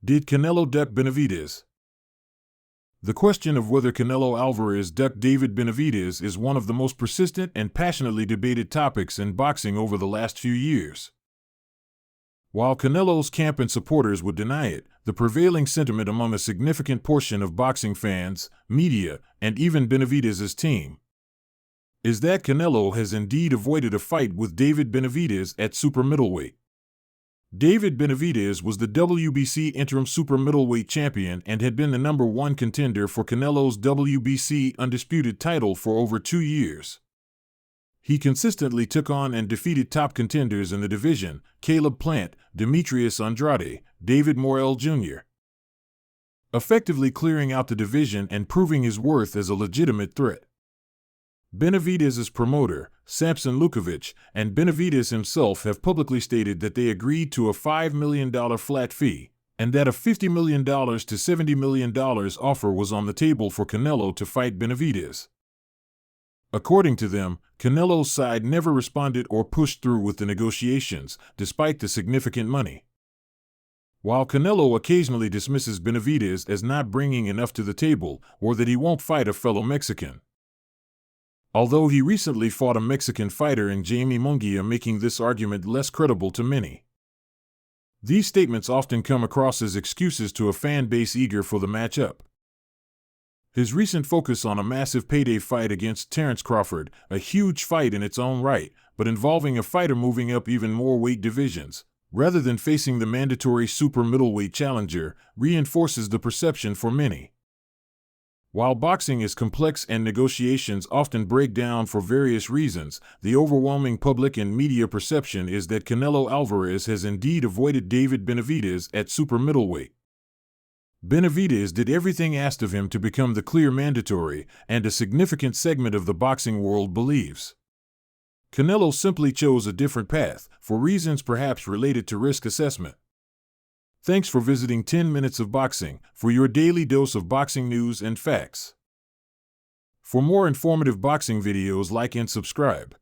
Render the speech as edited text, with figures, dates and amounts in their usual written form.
Did Canelo duck Benavidez? The question of whether Canelo Alvarez ducked David Benavidez is one of the most persistent and passionately debated topics in boxing over the last few years. While Canelo's camp and supporters would deny it, the prevailing sentiment among a significant portion of boxing fans, media, and even Benavidez's team is that Canelo has indeed avoided a fight with David Benavidez at super middleweight. David Benavidez was the WBC interim super middleweight champion and had been the #1 contender for Canelo's WBC undisputed title for over 2 years. He consistently took on and defeated top contenders in the division: Caleb Plant, Demetrius Andrade, David Morrell Jr., effectively clearing out the division and proving his worth as a legitimate threat. Benavidez's promoter, Samson Lukovic, and Benavidez himself have publicly stated that they agreed to a $5 million flat fee, and that a $50 million to $70 million offer was on the table for Canelo to fight Benavidez. According to them, Canelo's side never responded or pushed through with the negotiations, despite the significant money. While Canelo occasionally dismisses Benavidez as not bringing enough to the table, or that he won't fight a fellow Mexican, although he recently fought a Mexican fighter in Jaime Munguia, making this argument less credible to many. These statements often come across as excuses to a fan base eager for the matchup. His recent focus on a massive payday fight against Terence Crawford, a huge fight in its own right, but involving a fighter moving up even more weight divisions, rather than facing the mandatory super middleweight challenger, reinforces the perception for many. While boxing is complex and negotiations often break down for various reasons, the overwhelming public and media perception is that Canelo Alvarez has indeed avoided David Benavidez at super middleweight. Benavidez did everything asked of him to become the clear mandatory, and a significant segment of the boxing world believes Canelo simply chose a different path, for reasons perhaps related to risk assessment. Thanks for visiting 10 Minutes of Boxing, for your daily dose of boxing news and facts. For more informative boxing videos, like and subscribe.